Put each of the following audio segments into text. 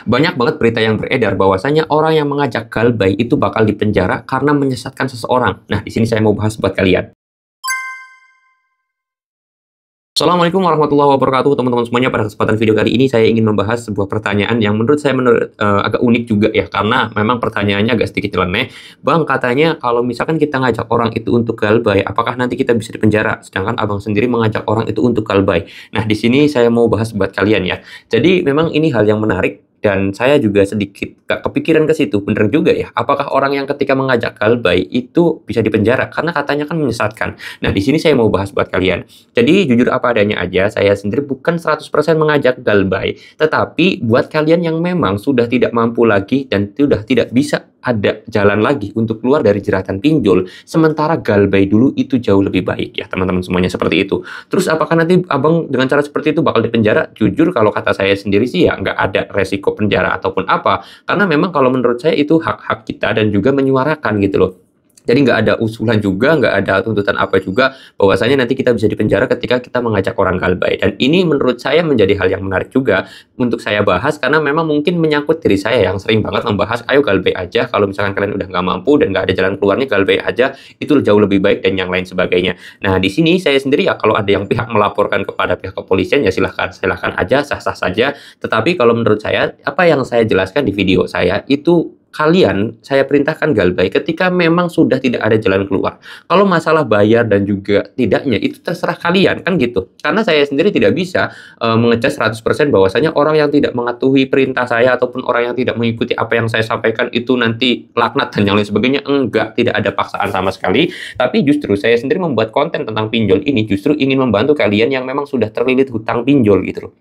Banyak banget berita yang beredar bahwasanya orang yang mengajak galbay itu bakal dipenjara karena menyesatkan seseorang. Nah, di sini saya mau bahas buat kalian. Assalamualaikum warahmatullahi wabarakatuh, teman-teman semuanya. Pada kesempatan video kali ini saya ingin membahas sebuah pertanyaan yang menurut saya agak unik juga ya, karena memang pertanyaannya agak sedikit nyeleneh. Bang, katanya kalau misalkan kita ngajak orang itu untuk galbay, apakah nanti kita bisa dipenjara? Sedangkan abang sendiri mengajak orang itu untuk galbay. Nah, di sini saya mau bahas buat kalian ya. Jadi memang ini hal yang menarik. Dan saya juga sedikit gak kepikiran ke situ, bener juga ya. Apakah orang yang ketika mengajak galbay itu bisa dipenjara? Karena katanya kan menyesatkan. Nah, di sini saya mau bahas buat kalian. Jadi jujur apa adanya aja, saya sendiri bukan 100% mengajak galbay. Tetapi buat kalian yang memang sudah tidak mampu lagi dan sudah tidak bisa ada jalan lagi untuk keluar dari jeratan pinjol, sementara galbay dulu itu jauh lebih baik ya teman-teman semuanya, seperti itu. Terus apakah nanti abang dengan cara seperti itu bakal dipenjara? Jujur kalau kata saya sendiri sih ya nggak ada resiko penjara ataupun apa, karena memang kalau menurut saya itu hak-hak kita dan juga menyuarakan gitu loh. Jadi nggak ada usulan juga, nggak ada tuntutan apa juga, bahwasanya nanti kita bisa dipenjara ketika kita mengajak orang galbay. Dan ini menurut saya menjadi hal yang menarik juga untuk saya bahas, karena memang mungkin menyangkut diri saya yang sering banget membahas, ayo galbay aja, kalau misalkan kalian udah nggak mampu dan nggak ada jalan keluarnya, galbay aja, itu jauh lebih baik dan yang lain sebagainya. Nah, di sini saya sendiri ya, kalau ada yang pihak melaporkan kepada pihak kepolisian, ya silahkan aja, sah-sah saja. Tetapi kalau menurut saya, apa yang saya jelaskan di video saya, itu kalian saya perintahkan galbay ketika memang sudah tidak ada jalan keluar. Kalau masalah bayar dan juga tidaknya itu terserah kalian kan gitu. Karena saya sendiri tidak bisa mengecas 100% bahwasanya orang yang tidak mematuhi perintah saya ataupun orang yang tidak mengikuti apa yang saya sampaikan itu nanti laknat dan yang lain sebagainya. Enggak, tidak ada paksaan sama sekali. Tapi justru saya sendiri membuat konten tentang pinjol ini justru ingin membantu kalian yang memang sudah terlilit hutang pinjol gitu loh,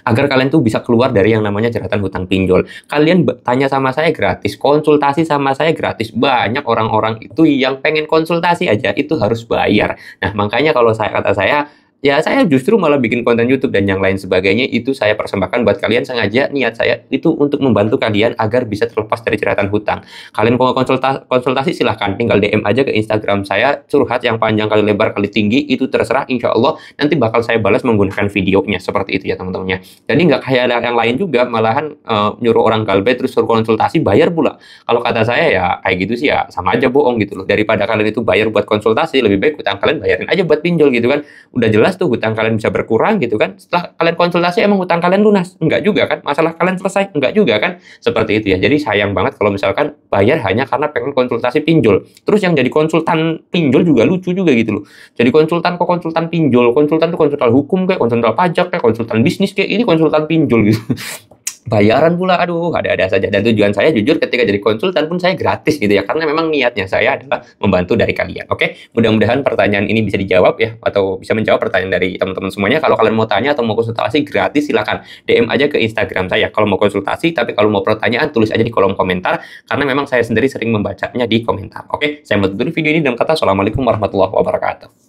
agar kalian tuh bisa keluar dari yang namanya jeratan hutang pinjol. Kalian tanya sama saya gratis, konsultasi sama saya gratis. Banyak orang-orang itu yang pengen konsultasi aja itu harus bayar. Nah, makanya kalau kata saya, ya saya justru malah bikin konten YouTube dan yang lain sebagainya itu saya persembahkan buat kalian. Sengaja niat saya itu untuk membantu kalian agar bisa terlepas dari jeratan hutang. Kalian mau konsultasi silahkan, tinggal DM aja ke Instagram saya, curhat yang panjang kali lebar kali tinggi, itu terserah, insya Allah nanti bakal saya balas menggunakan videonya, seperti itu ya teman-temannya. Jadi nggak kayak yang lain juga, malahan nyuruh orang galbay terus suruh konsultasi bayar pula. Kalau kata saya ya kayak gitu sih ya sama aja bohong gitu loh. Daripada kalian itu bayar buat konsultasi, lebih baik hutang kalian bayarin aja buat pinjol gitu kan. Udah jelas tuh hutang kalian bisa berkurang gitu kan. Setelah kalian konsultasi emang hutang kalian lunas? Enggak juga kan. Masalah kalian selesai? Enggak juga kan. Seperti itu ya. Jadi sayang banget kalau misalkan bayar hanya karena pengen konsultasi pinjol. Terus yang jadi konsultan pinjol juga lucu juga gitu loh. Jadi konsultan kok konsultan pinjol. Konsultan tuh konsultan hukum kayak, konsultan pajak kayak, konsultan bisnis kayak, ini konsultan pinjol gitu. Bayaran pula, aduh, ada-ada saja. Dan tujuan saya jujur ketika jadi konsultan pun saya gratis gitu ya, karena memang niatnya saya adalah membantu dari kalian. Oke, mudah-mudahan pertanyaan ini bisa dijawab ya, atau bisa menjawab pertanyaan dari teman-teman semuanya. Kalau kalian mau tanya atau mau konsultasi gratis, silakan DM aja ke Instagram saya kalau mau konsultasi. Tapi kalau mau pertanyaan, tulis aja di kolom komentar, karena memang saya sendiri sering membacanya di komentar. Oke, saya menutup video ini dengan kata assalamualaikum warahmatullahi wabarakatuh.